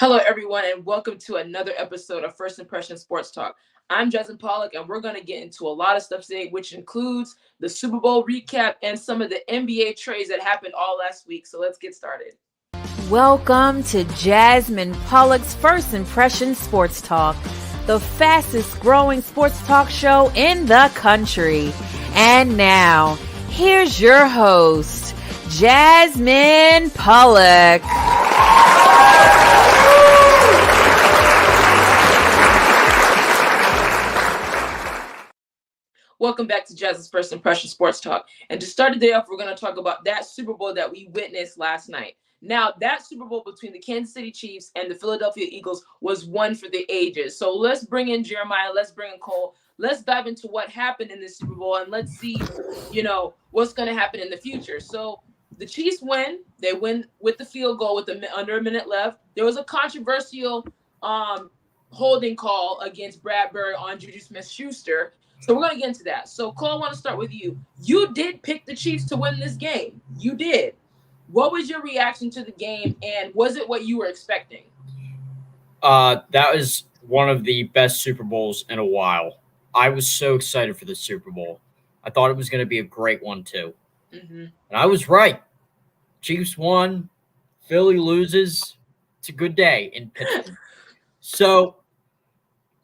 Hello, everyone, and welcome to another episode of First Impression Sports Talk. I'm Jasmine Pollock, and we're going to get into a lot of stuff today, which includes the Super Bowl recap and some of the NBA trades that happened all last week. So let's get started. Welcome to Jasmine Pollock's First Impression Sports Talk, the fastest growing sports talk show in the country. And now, here's your host, Jasmine Pollock. Welcome back to Jazz's First Impression Sports Talk. And to start the day off, we're going to talk about that Super Bowl that we witnessed last night. Now, that Super Bowl between the Kansas City Chiefs and the Philadelphia Eagles was one for the ages. So let's bring in Jeremiah, let's bring in Cole, let's dive into what happened in this Super Bowl, and let's see, what's going to happen in the future. So the Chiefs win. They win with the field goal with under a minute left. There was a controversial holding call against Bradbury on Juju Smith-Schuster. So we're going to get into that. So, Cole, I want to start with you. You did pick the Chiefs to win this game. You did. What was your reaction to the game, and was it what you were expecting? That was one of the best Super Bowls in a while. I was so excited for the Super Bowl. I thought it was going to be a great one, too. Mm-hmm. And I was right. Chiefs won. Philly loses. It's a good day in Pittsburgh. So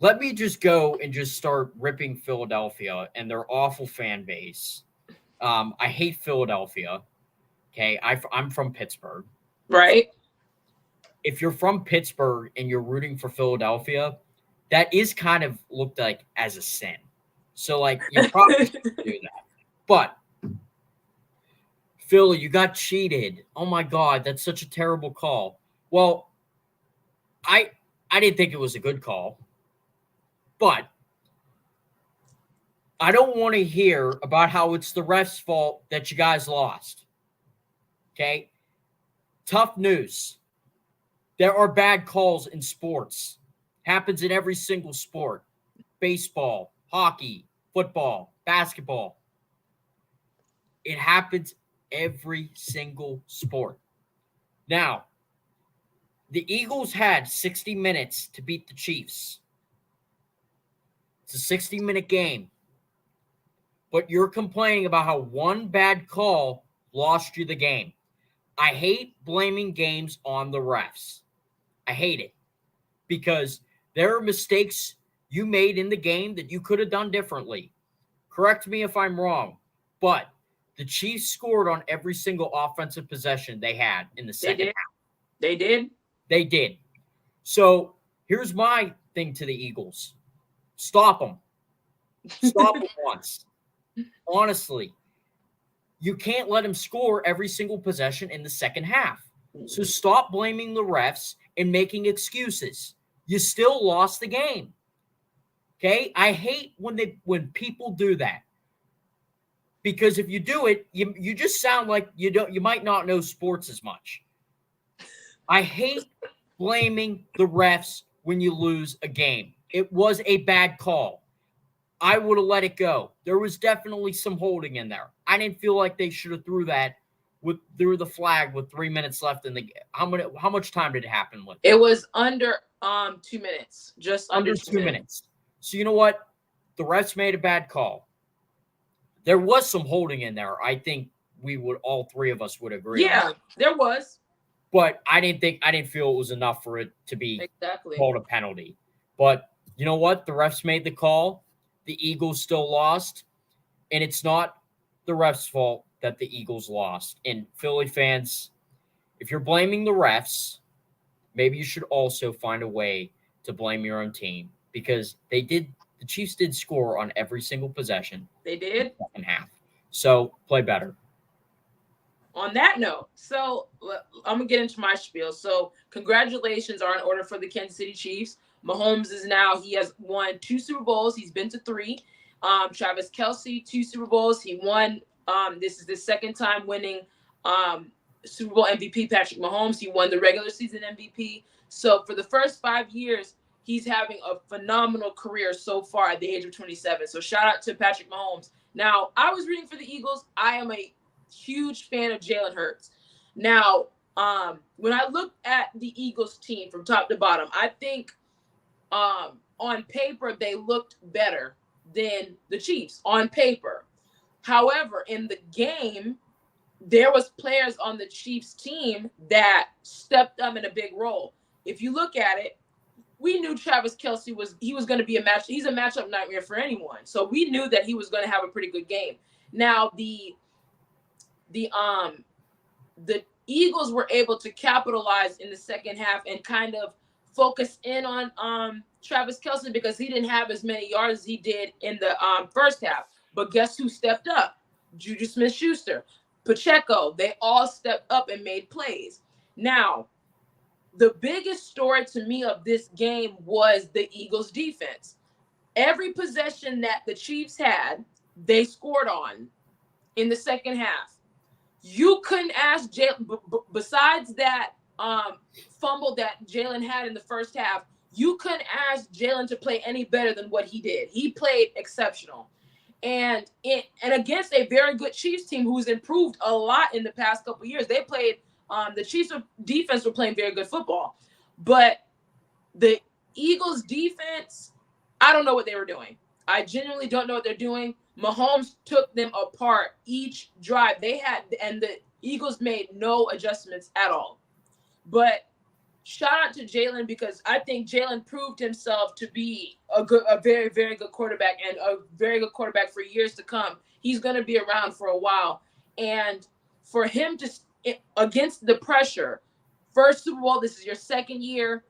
let me just go and just start ripping Philadelphia and their awful fan base. I hate Philadelphia. Okay, I'm from Pittsburgh. Right. If you're from Pittsburgh and you're rooting for Philadelphia, that is kind of looked like as a sin. So, you probably shouldn't do that. But Philly, you got cheated. Oh, my God, that's such a terrible call. Well, I didn't think it was a good call. But I don't want to hear about how it's the ref's fault that you guys lost. Okay? Tough news. There are bad calls in sports. Happens in every single sport. Baseball, hockey, football, basketball. It happens every single sport. Now, the Eagles had 60 minutes to beat the Chiefs. It's a 60-minute game. But you're complaining about how one bad call lost you the game. I hate blaming games on the refs. I hate it. Because there are mistakes you made in the game that you could have done differently. Correct me if I'm wrong. But the Chiefs scored on every single offensive possession they had in the second half. They did? They did. So here's my thing to the Eagles. Stop them. Stop them once. Honestly, you can't let them score every single possession in the second half. So stop blaming the refs and making excuses. You still lost the game. Okay? I hate when people do that. Because if you do it, you just sound like you might not know sports as much. I hate blaming the refs when you lose a game. It was a bad call. I would have let it go. There was definitely some holding in there. I didn't feel like they should have threw the flag with 3 minutes left in the game. How much time did it happen with? It was under 2 minutes. Just under 2 minutes. So you know what? The refs made a bad call. There was some holding in there. I think all three of us would agree. Yeah, there was. But I didn't feel it was enough for it to be called a penalty. But you know what? The refs made the call. The Eagles still lost. And it's not the refs' fault that the Eagles lost. And Philly fans, if you're blaming the refs, maybe you should also find a way to blame your own team. Because the Chiefs did score on every single possession. They did? In the second half. So play better. On that note, so I'm going to get into my spiel. So congratulations are in order for the Kansas City Chiefs. Mahomes he has won 2 Super Bowls. He's been to 3. Travis Kelce, 2 Super Bowls. He won. This is the second time winning Super Bowl MVP, Patrick Mahomes. He won the regular season MVP. So for the first 5 years, he's having a phenomenal career so far at the age of 27. So shout out to Patrick Mahomes. Now, I was rooting for the Eagles. I am a huge fan of Jalen Hurts. Now, When I looked at the Eagles team from top to bottom, I think on paper they looked better than the Chiefs on paper. However, in the game, there was players on the Chiefs team that stepped up in a big role. If you look at it, we knew Travis Kelce was going to be a match. He's a matchup nightmare for anyone. So we knew that he was going to have a pretty good game. Now the Eagles were able to capitalize in the second half and kind of focus in on Travis Kelce because he didn't have as many yards as he did in the first half. But guess who stepped up? Juju Smith-Schuster, Pacheco. They all stepped up and made plays. Now, the biggest story to me of this game was the Eagles' defense. Every possession that the Chiefs had, they scored on in the second half. You couldn't ask Jalen, besides that fumble that Jalen had in the first half, you couldn't ask Jalen to play any better than what he did. He played exceptional. And against a very good Chiefs team who's improved a lot in the past couple of years. They played, the Chiefs defense were playing very good football. But the Eagles defense, I don't know what they were doing. I genuinely don't know what they're doing. Mahomes took them apart each drive. And the Eagles made no adjustments at all. But shout out to Jalen because I think Jalen proved himself to be a very, very good quarterback and a very good quarterback for years to come. He's going to be around for a while. And for him to, against the pressure, first Super Bowl, this is your second year.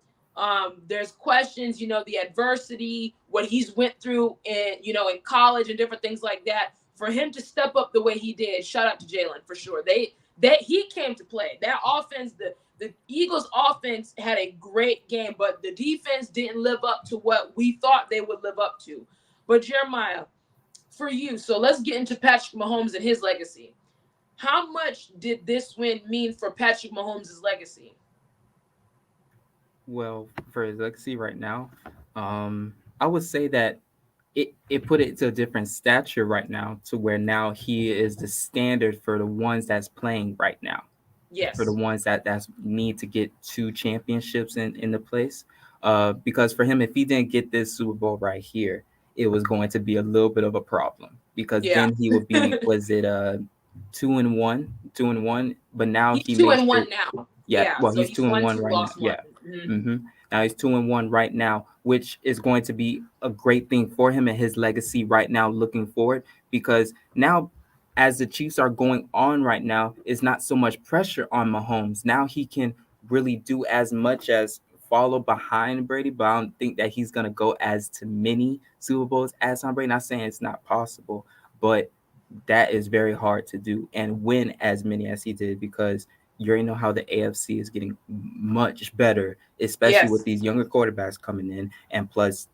There's questions, the adversity, what he's went through in college and different things like that. For him to step up the way he did, shout out to Jalen for sure. He came to play. That offense, the Eagles offense had a great game, but the defense didn't live up to what we thought they would live up to. But Jeremiah, for you, so let's get into Patrick Mahomes and his legacy. How much did this win mean for Patrick Mahomes' legacy? Well, for his legacy right now, I would say that it put it to a different stature right now to where now he is the standard for the ones that's playing right now. Yes. For the ones that need to get 2 championships in the place. Because for him, if he didn't get this Super Bowl right here, it was going to be a little bit of a problem because then he would be, was it 2-1, but now he's he 2-1 now. Yeah, well, so he's 2-1 right now. Yeah. Mm-hmm. Now he's 2-1 right now, which is going to be a great thing for him and his legacy right now looking forward, because now as the Chiefs are going on right now, it's not so much pressure on Mahomes. Now he can really do as much as follow behind Brady, but I don't think that he's going to go as to many Super Bowls as Tom Brady. Not saying it's not possible, but that is very hard to do and win as many as he did, because you already know how the AFC is getting much better, especially with these younger quarterbacks coming in. And plus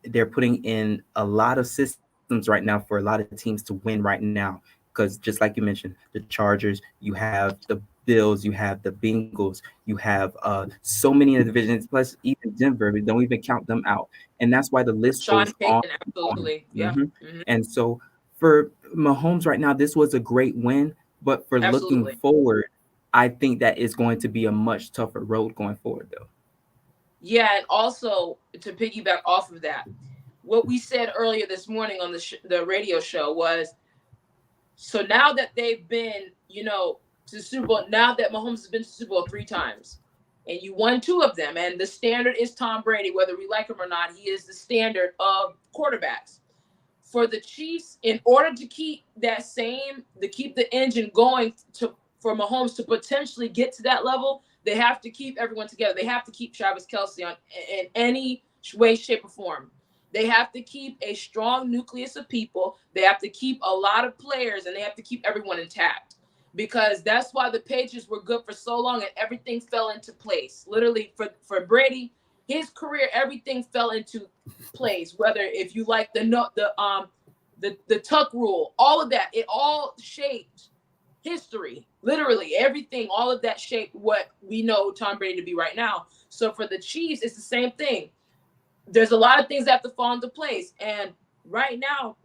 they're putting in a lot of systems right now for a lot of teams to win right now. Because just like you mentioned, the Chargers, you have the Bills, you have the Bengals, you have so many in the divisions, plus even Denver, we don't even count them out. And that's why the list Sean goes Payton, on. absolutely. Yeah. Mm-hmm. And so for Mahomes right now, this was a great win. But for looking forward, I think that it's going to be a much tougher road going forward, though. Yeah, and also to piggyback off of that, what we said earlier this morning on the radio show was, so now that they've been, to the Super Bowl, now that Mahomes has been to the Super Bowl 3 times, and you won 2 of them, and the standard is Tom Brady, whether we like him or not, he is the standard of quarterbacks. For the Chiefs, in order to keep keep the engine going for Mahomes to potentially get to that level, they have to keep everyone together. They have to keep Travis Kelce in any way, shape, or form. They have to keep a strong nucleus of people. They have to keep a lot of players, and they have to keep everyone intact, because that's why the Patriots were good for so long and everything fell into place. Literally, for Brady, his career, everything fell into place. Whether if you like the tuck rule, all of that, it all shaped history. Literally everything, all of that shaped what we know Tom Brady to be right now. So for the Chiefs, it's the same thing. There's a lot of things that have to fall into place. And right now,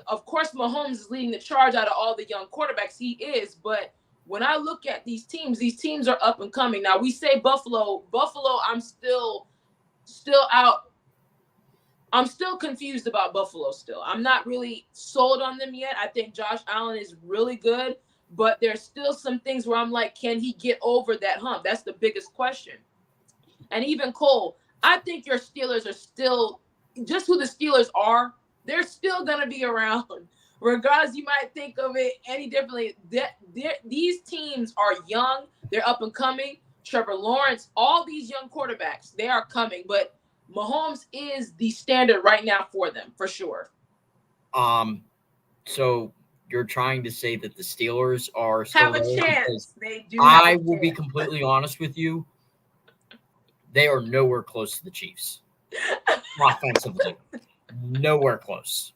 of course, Mahomes is leading the charge out of all the young quarterbacks. He is, but when I look at these teams are up and coming. Now we say Buffalo, I'm still out. I'm still confused about Buffalo still. I'm not really sold on them yet. I think Josh Allen is really good, but there's still some things where I'm like, can he get over that hump? That's the biggest question. And even Cole, I think your Steelers are still just who the Steelers are. They're still going to be around. Regardless, you might think of it any differently. These teams are young. They're up and coming. Trevor Lawrence, all these young quarterbacks, they are coming. But Mahomes is the standard right now for them, for sure. So you're trying to say that the Steelers are still have a there? chance. They do. I will be completely honest with you. They are nowhere close to the Chiefs. Offensively, nowhere close.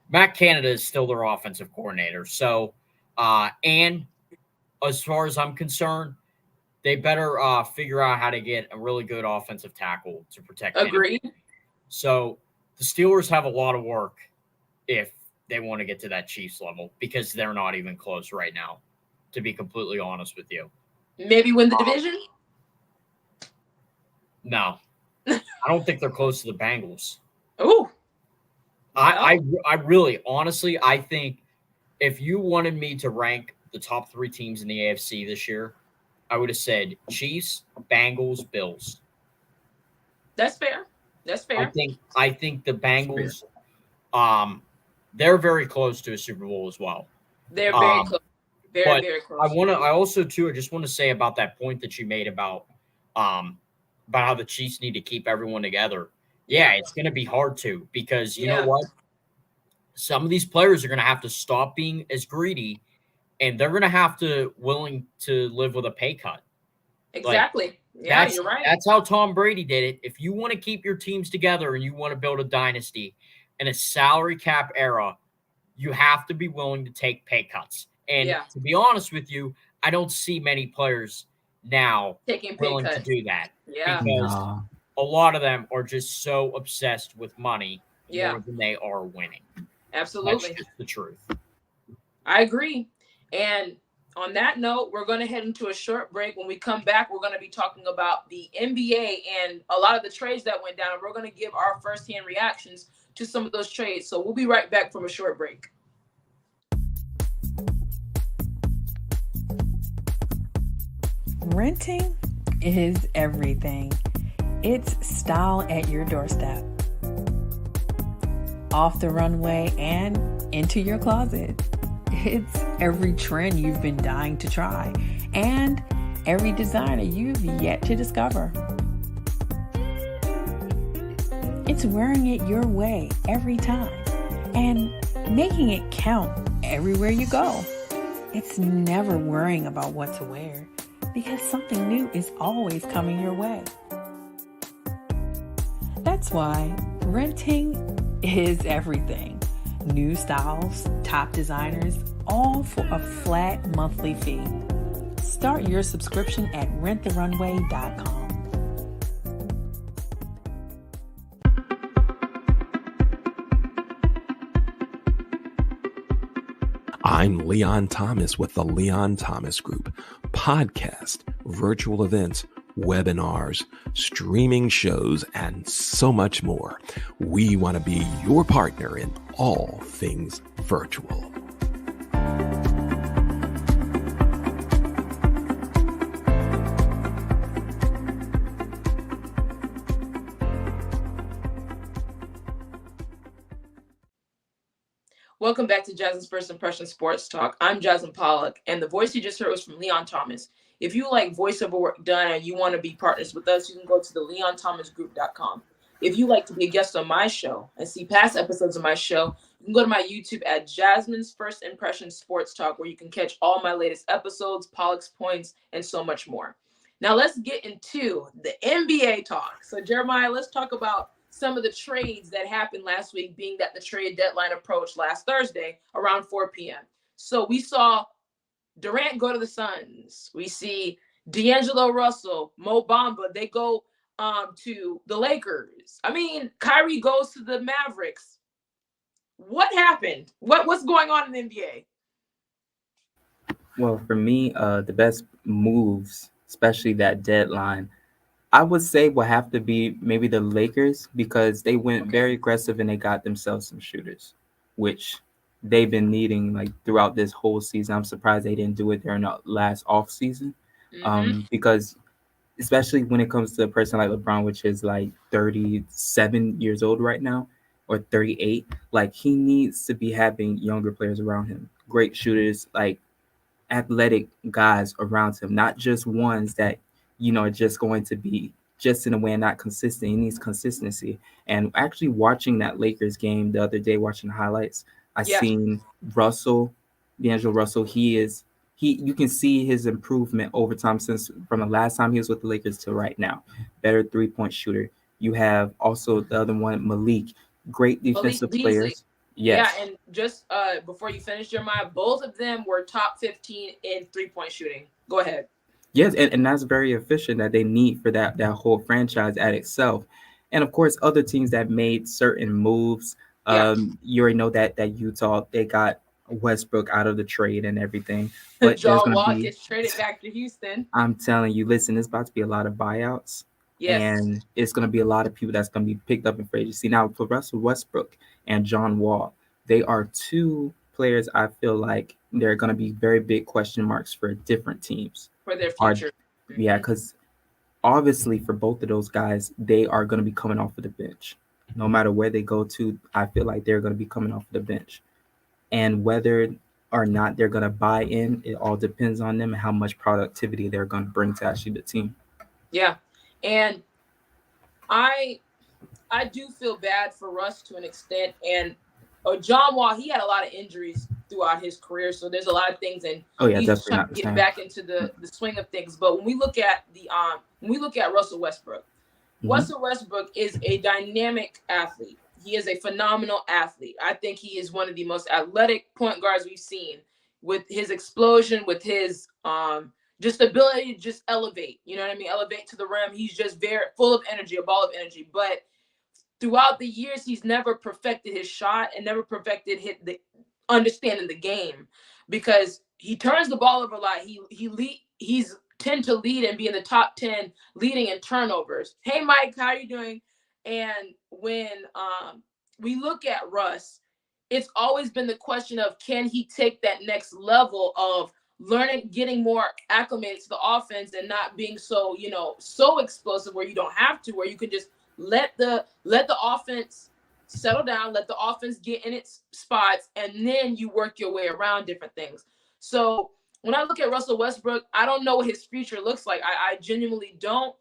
Matt Canada is still their offensive coordinator. So, and as far as I'm concerned, they better figure out how to get a really good offensive tackle to protect. Agreed. So the Steelers have a lot of work if they want to get to that Chiefs level because they're not even close right now, to be completely honest with you. Maybe win the division? No. I don't think they're close to the Bengals. Ooh. I really, honestly, I think if you wanted me to rank the top 3 teams in the AFC this year, I would have said Chiefs, Bengals, Bills. That's fair. I think the Bengals, they're very close to a Super Bowl as well. They're very close. Very close. I just want to say about that point that you made about how the Chiefs need to keep everyone together. Yeah, it's going to be hard to because you know what? Some of these players are going to have to stop being as greedy, and they're going to have to willing to live with a pay cut. Exactly. You're right. That's how Tom Brady did it. If you want to keep your teams together and you want to build a dynasty in a salary cap era, you have to be willing to take pay cuts. And to be honest with you, I don't see many players now taking willing to do that. Yeah. Because a lot of them are just so obsessed with money more than they are winning. Absolutely. That's just the truth. I agree. And on that note, we're going to head into a short break. When we come back, we're going to be talking about the NBA and a lot of the trades that went down. We're going to give our firsthand reactions to some of those trades. So we'll be right back from a short break. Renting is everything. It's style at your doorstep. Off the runway and into your closet. It's every trend you've been dying to try and every designer you've yet to discover. It's wearing it your way every time and making it count everywhere you go. It's never worrying about what to wear because something new is always coming your way. That's why renting is everything. New styles, top designers, all for a flat monthly fee. Start your subscription at renttherunway.com. I'm Leon Thomas with the Leon Thomas Group. Podcast, virtual events, webinars, streaming shows, and so much more. We want to be your partner in all things virtual. Welcome back to Jasmine's First Impression Sports Talk. I'm Jasmine Pollock, and the voice you just heard was from Leon Thomas. If you like voiceover work done and you want to be partners with us, you can go to the leonthomasgroup.com. If you like to be a guest on my show and see past episodes of my show, you can go to my YouTube at Jasmine's First Impression Sports Talk, where you can catch all my latest episodes, Pollock's Points, and so much more. Now let's get into the NBA talk. So Jeremiah, let's talk about some of the trades that happened last week, being that the trade deadline approached last Thursday around 4 p.m. So we saw Durant go to the Suns. We see D'Angelo Russell, Mo Bamba, they go to the Lakers. I mean, Kyrie goes to the Mavericks. What happened? What's going on in the NBA? Well, for me, the best moves, especially that deadline, I would say will have to be maybe the Lakers because they went Okay. very aggressive and they got themselves some shooters, which they've been needing like throughout this whole season. I'm surprised they didn't do it during the last off season, Mm-hmm. because especially when it comes to a person like LeBron, which is like 37 years old right now or 38, like he needs to be having younger players around him, great shooters, like athletic guys around him, not just ones that are just going to be just in a way and not consistent. He needs consistency. And actually watching that Lakers game the other day, watching the highlights, I Yeah. seen Russell, D'Angelo Russell. He you can see his improvement over time since from the last time he was with the Lakers to right now. Better 3-point shooter. You have also the other one, Malik, great Malik defensive Beasley. players. Yeah, Yes. and just before you finish, Jeremiah, both of them were top 15 in 3-point shooting. Go ahead. Yes, and that's very efficient that they need for that whole franchise at itself. And of course, other teams that made certain moves. Yeah. You already know that Utah they got Westbrook out of the trade and everything, but there's John gonna Wall be. gets traded back to Houston. I'm telling you, listen, there's about to be a lot of buyouts, Yes. and it's gonna be a lot of people that's gonna be picked up in free agency. Now for Russell Westbrook and John Wall, they are two players I feel like they're gonna be very big question marks for different teams. For their Are future. Yeah, Hmm. because obviously for both of those guys, they are going to be coming off of the bench. No matter where they go to, I feel like they're going to be coming off of the bench. And whether or not they're going to buy in, it all depends on them and how much productivity they're going to bring to actually the team. Yeah. And I I do feel bad for Russ to an extent. And John Wall, he had a lot of injuries throughout his career, so there's a lot of things, and Oh yeah, he's just definitely trying not the to get same. back into the swing of things. But when we look at Russell Westbrook, Hmm. Russell Westbrook is a dynamic athlete. He is a phenomenal athlete. I think he is one of the most athletic point guards we've seen, with his explosion, with his just ability to just elevate. You know what I mean? Elevate to the rim. He's just very full of energy, a ball of energy. But throughout the years, he's never perfected his shot and never perfected the understanding the game, because he turns the ball over a lot. He's tend to lead and be in the top 10 leading in turnovers. Hey Mike, how are you doing? And when we look at Russ, it's always been the question of, can he take that next level of learning, getting more acclimated to the offense, and not being so, so explosive where you don't have to, where you can just let the offense settle down, let the offense get in its spots, and then you work your way around different things. So when I look at Russell Westbrook, I don't know what his future looks like. I genuinely don't.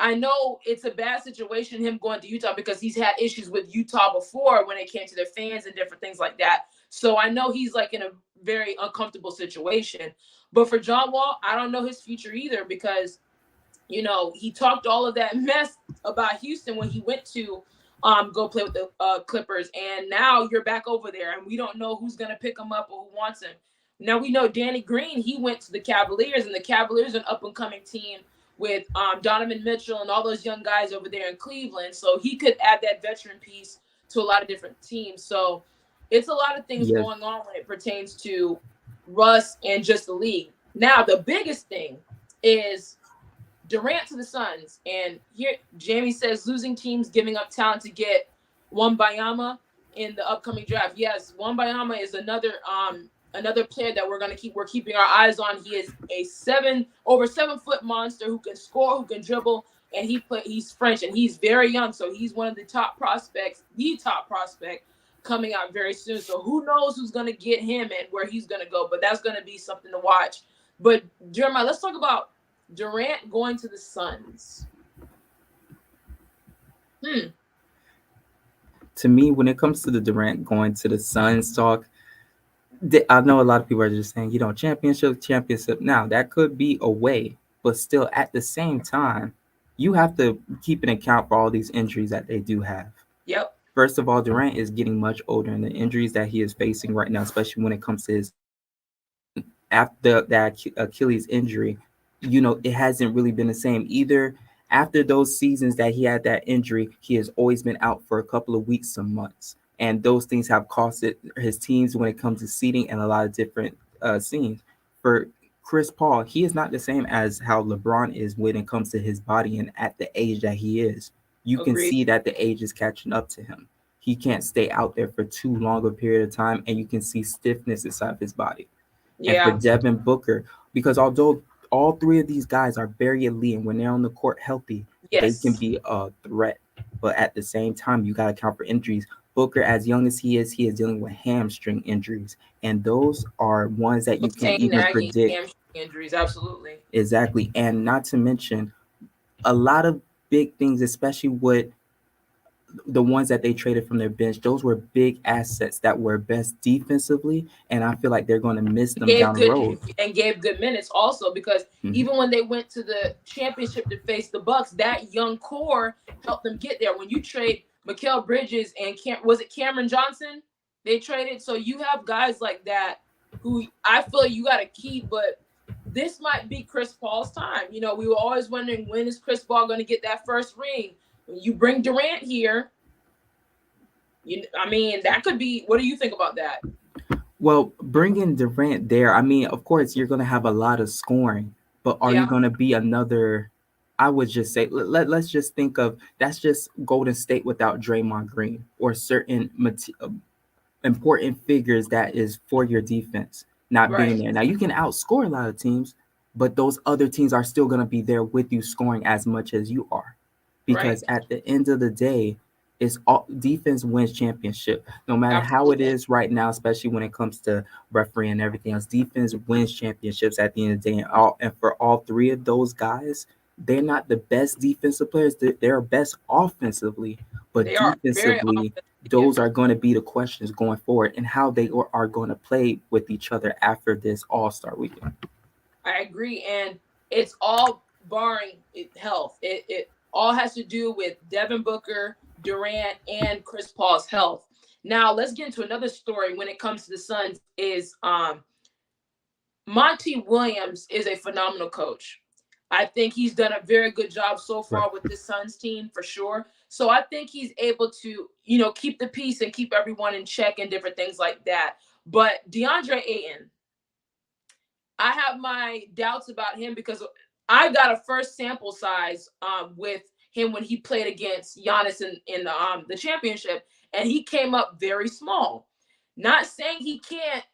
I know it's a bad situation, him going to Utah, because he's had issues with Utah before when it came to their fans and different things like that. So I know he's like in a very uncomfortable situation. But for John Wall, I don't know his future either, because he talked all of that mess about Houston when he went to go play with the Clippers, and now you're back over there, and we don't know who's gonna pick him up or who wants him. Now we know Danny Green, he went to the Cavaliers, and the Cavaliers are an up and coming team with Donovan Mitchell and all those young guys over there in Cleveland, so he could add that veteran piece to a lot of different teams. So it's a lot of things Yes, going on when it pertains to Russ and just the league. Now the biggest thing is Durant to the Suns. And here Jamie says losing teams giving up talent to get Wembayama in the upcoming draft. Yes, Wembayama is another player that we're keeping our eyes on. He is a over 7 foot monster who can score, who can dribble, and he's French and he's very young. So he's one of the top prospects, the top prospect coming out very soon. So who knows who's gonna get him and where he's gonna go, but that's gonna be something to watch. But Jeremiah, let's talk about Durant going to the Suns. Hmm. to me, when it comes to the Durant going to the Suns talk, I know a lot of people are just saying, championship. Now that could be a way, but still at the same time, you have to keep an account for all these injuries that they do have. Yep. First of all, Durant is getting much older, and the injuries that he is facing right now, especially when it comes to his after that Achilles injury, it hasn't really been the same either. After those seasons that he had that injury, he has always been out for a couple of weeks, some months, and those things have costed his teams when it comes to seeding and a lot of different scenes. For Chris Paul, he is not the same as how LeBron is when it comes to his body and at the age that he is. You can Agreed. see that the age is catching up to him. He can't stay out there for too long a period of time, and you can see stiffness inside of his body. And for Yeah. Devin Booker, because although all three of these guys are very elite, and when they're on the court healthy, they can Yes. be a threat. But at the same time, you got to account for injuries. Booker, as young as he is dealing with hamstring injuries, and those are ones that you can't Obtain even nagging predict hamstring injuries. Absolutely. exactly. And not to mention a lot of big things, especially with the ones that they traded from their bench. Those were big assets that were best defensively, and I feel like they're going to miss them Gave down the good road. and gave good minutes also because Mhm. even when they went to the championship to face the Bucks, that young core helped them get there. When you trade Mikal Bridges and was it Cameron Johnson? They traded, so you have guys like that who I feel you got to keep. But this might be Chris Paul's time. You know, we were always wondering when is Chris Paul going to get that first ring. When you bring Durant here, I mean, that could be. What do you think about that? Well, bringing Durant there, I mean, of course, you're going to have a lot of scoring, but are you Yeah, going to be another? I would just say, let's just think of that's just Golden State without Draymond Green or certain important figures that is for your defense not being right, there. Now, you can outscore a lot of teams, but those other teams are still going to be there with you scoring as much as you are. right, Because at the end of the day, it's all defense wins championship. No matter how it absolutely. is right now, especially when it comes to referee and everything else, defense wins championships at the end of the day. And for all three of those guys, they're not the best defensive players. They're best offensively, but They are very defensively, offensively those gifted. are going to be the questions going forward and how they are going to play with each other after this All-Star weekend. I agree, and it's all barring health. It all has to do with Devin Booker, Durant, and Chris Paul's health. Now let's get into another story when it comes to the Suns. Is Monty Williams is a phenomenal coach. I think he's done a very good job so Right. far with this Suns team for sure. So I think he's able to, keep the peace and keep everyone in check and different things like that. But DeAndre Ayton, I have my doubts about him because I got a first sample size with him when he played against Giannis in the championship, and he came up very small. Not saying he can't,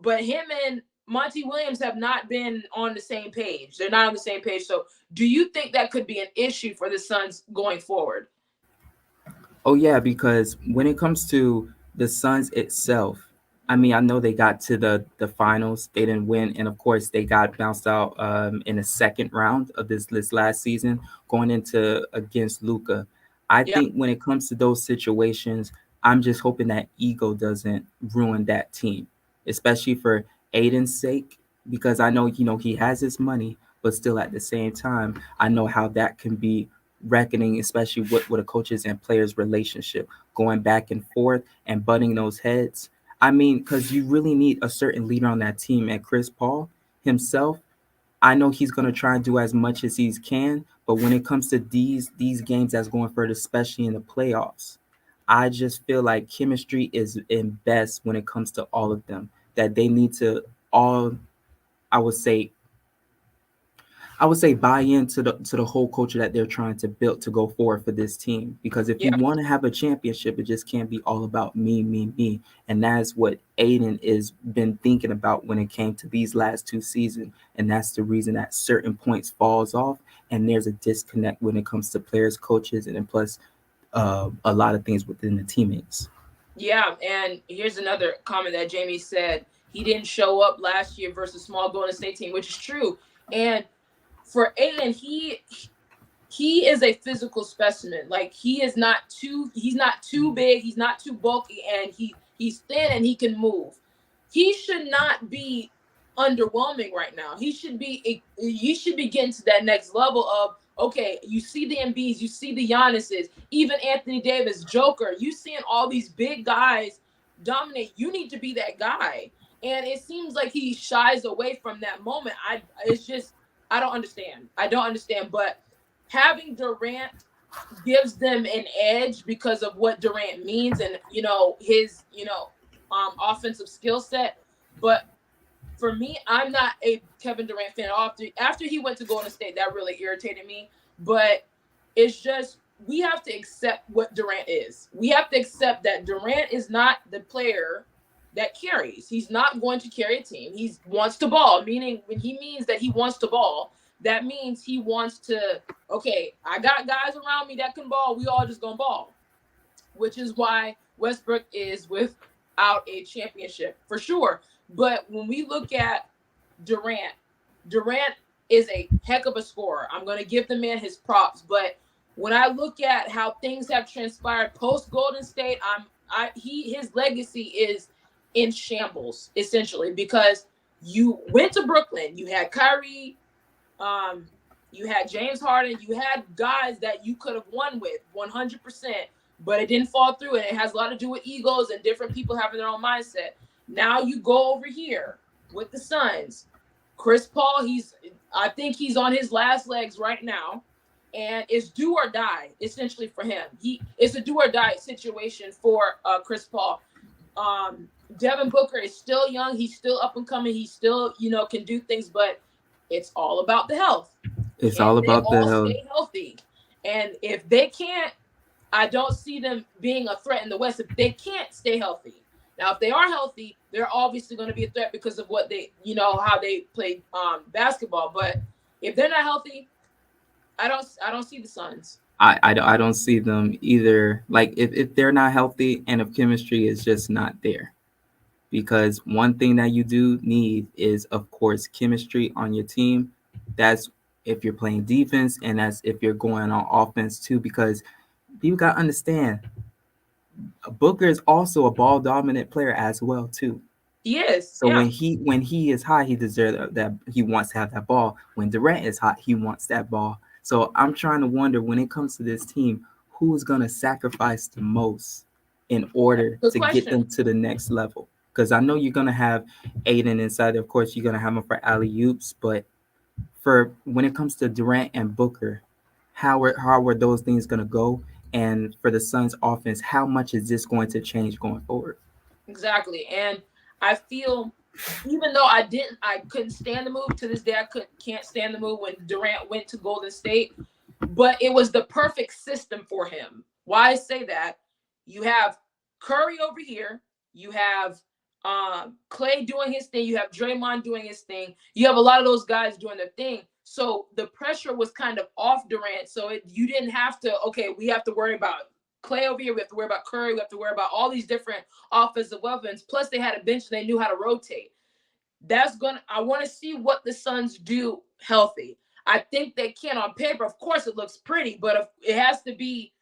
but him and Monty Williams have not been on the same page. They're not on the same page. So, do you think that could be an issue for the Suns going forward? Oh yeah, because when it comes to the Suns itself, I mean, I know they got to the finals, they didn't win, and of course they got bounced out in the second round of this last season, going into against Luca. I Yeah, think when it comes to those situations, I'm just hoping that ego doesn't ruin that team, especially for Aiden's sake, because I know he has his money, but still at the same time, I know how that can be reckoning, especially with a coaches and players relationship, going back and forth and butting those heads. I mean, because you really need a certain leader on that team. And Chris Paul himself, I know he's gonna try and do as much as he can, but when it comes to these games that's going further, especially in the playoffs, I just feel like chemistry is in best when it comes to all of them. That they need to all, I would say, buy into the whole culture that they're trying to build to go forward for this team. Because if you yeah, want to have a championship, it just can't be all about me, me, me. And that's what Aiden is been thinking about when it came to these last two seasons. And that's the reason that certain points falls off and there's a disconnect when it comes to players, coaches, and then plus a lot of things within the teammates. yeah. And here's another comment that Jamie said. He didn't show up last year versus small Golden State team, which is true. And for Aiden, he is a physical specimen. Like he's not too big, he's not too bulky, and he's thin and he can move. He should not be underwhelming right now. He should be getting to that next level of okay, you see the Embiids, you see the Giannis's, even Anthony Davis, Joker, you seeing all these big guys dominate. You need to be that guy. And it seems like he shies away from that moment. It's just I don't understand. I don't understand. But having Durant gives them an edge because of what Durant means and his offensive skill set. But for me, I'm not a Kevin Durant fan. After he went to Golden State, that really irritated me. But it's just we have to accept what Durant is. We have to accept that Durant is not the player that carries. He's not going to carry a team. He wants to ball, meaning when he means that he wants to ball, that means he wants to, okay, I got guys around me that can ball. We all just gonna ball, which is why Westbrook is without a championship for sure. But when we look at Durant, Durant is a heck of a scorer. I'm going to give the man his props. But when I look at how things have transpired post Golden State, his legacy is in shambles essentially, because you went to Brooklyn, you had Kyrie, you had James Harden, you had guys that you could have won with 100%, but it didn't fall through, and it has a lot to do with egos and different people having their own mindset. Now you go over here with the Suns. Chris Paul, I think he's on his last legs right now, and it's do or die essentially for him. It's a do or die situation for Chris Paul. Devin Booker is still young. He's still up and coming. He still, can do things, but it's all about the health. It's all about the health. Stay healthy. And if they can't, I don't see them being a threat in the West if they can't stay healthy. Now, if they are healthy, they're obviously going to be a threat because of what they, how they play basketball. But if they're not healthy, I don't see the Suns. I don't see them either. Like if they're not healthy and if chemistry is just not there, because one thing that you do need is, of course, chemistry on your team. That's if you're playing defense, and that's if you're going on offense too, because you got to understand, Booker is also a ball dominant player as well too. He is. So when he is hot, he deserves that. He wants to have that ball. When Durant is hot, he wants that ball. So I'm trying to wonder, when it comes to this team, who's going to sacrifice the most in order to get them to the next level? Because I know you're going to have Aiden inside. Of course, you're going to have him for alley-oops. But for when it comes to Durant and Booker, how are those things going to go? And for the Suns offense, how much is this going to change going forward? Exactly. And I feel, even though I couldn't stand the move, to this day, can't stand the move when Durant went to Golden State, but it was the perfect system for him. Why I say that? You have Curry over here, you have Clay doing his thing, you have Draymond doing his thing, you have a lot of those guys doing their thing. So the pressure was kind of off Durant. So you didn't have to, okay, we have to worry about Clay over here, we have to worry about Curry, we have to worry about all these different offensive weapons. Plus they had a bench and they knew how to rotate. I want to see what the Suns do healthy. I think they can on paper. Of course it looks pretty, but it has to be,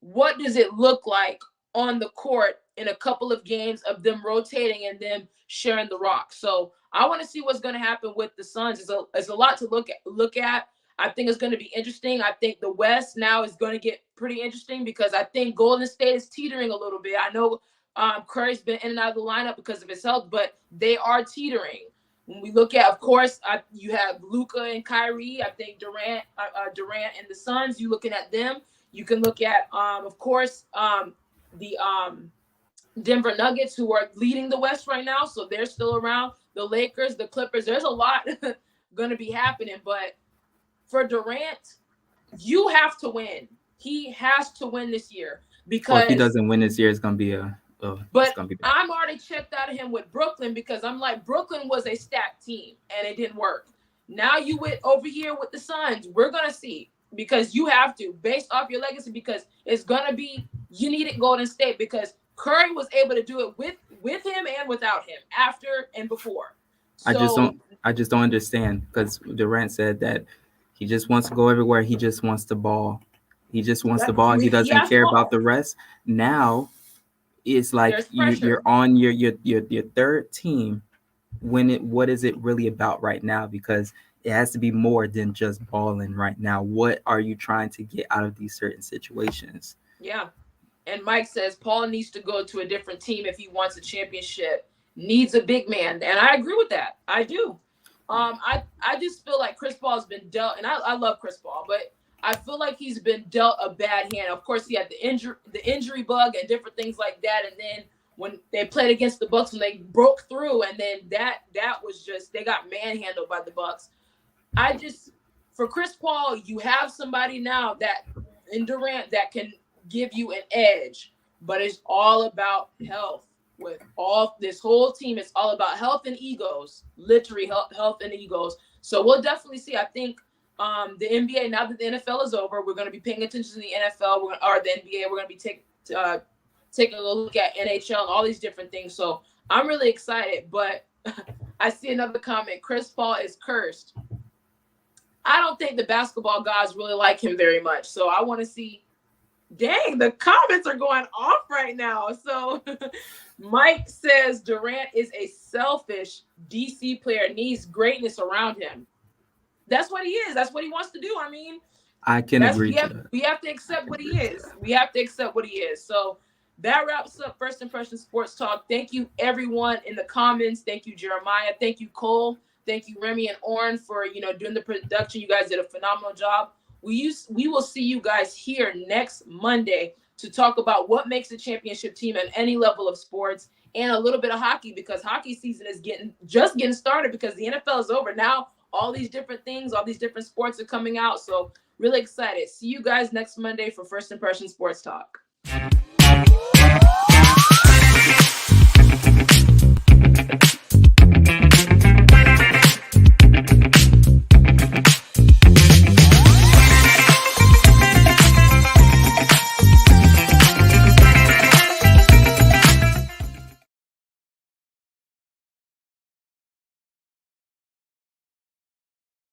what does it look like on the court in a couple of games of them rotating and them sharing the rock. So I want to see what's going to happen with the Suns. It's a lot to look at. I think it's going to be interesting. I think the West now is going to get pretty interesting, because I think Golden State is teetering a little bit. I know Curry's been in and out of the lineup because of his health, but they are teetering. When we look at, of course, you have Luka and Kyrie. I think Durant and the Suns, you looking at them. You can look at, of course, the Denver Nuggets, who are leading the West right now, so they're still around. The Lakers, the Clippers, there's a lot going to be happening. But for Durant, you have to win. He has to win this year, because if he doesn't win this year, it's going to be but I'm already checked out of him with Brooklyn, because I'm like, Brooklyn was a stacked team and it didn't work. Now you went over here with the Suns. We're going to see, because you have to, based off your legacy, because it's going to be, you need it Golden State, because Curry was able to do it with him and without him, after and before. So, I just don't understand, because Durant said that he just wants to go everywhere. He just wants the ball. He just wants the ball. He doesn't care about the rest. Now it's like you're on your third team. What is it really about right now? Because it has to be more than just balling right now. What are you trying to get out of these certain situations? Yeah. And Mike says Paul needs to go to a different team if he wants a championship. Needs a big man. And I agree with that. I do. I just feel like Chris Paul has been dealt, and I love Chris Paul, but I feel like he's been dealt a bad hand. Of course, he had the injury bug and different things like that. And then when they played against the Bucks, when they broke through, and then that was just, they got manhandled by the Bucks. For Chris Paul, you have somebody now that in Durant that can give you an edge, but it's all about health. With all this whole team, it's all about health and egos, literally health and egos. So we'll definitely see. I think the NBA, now that the NFL is over, we're going to be paying attention to the NFL or the NBA. We're going to be taking a look at NHL and all these different things. So I'm really excited. But I see another comment. Chris Paul is cursed. I don't think the basketball guys really like him very much. So I want to see. Dang, the comments are going off right now. So Mike says Durant is a selfish DC player, needs greatness around him. That's what he is. That's what he wants to do. I mean, I can agree to that. We have to accept what he is. We have to accept what he is. So that wraps up First Impression Sports Talk. Thank you, everyone in the comments. Thank you, Jeremiah. Thank you, Cole. Thank you, Remy and Orrin, for doing the production. You guys did a phenomenal job. We will see you guys here next Monday to talk about what makes a championship team at any level of sports, and a little bit of hockey, because hockey season is just getting started, because the NFL is over. Now all these different things, all these different sports are coming out. So really excited. See you guys next Monday for First Impression Sports Talk.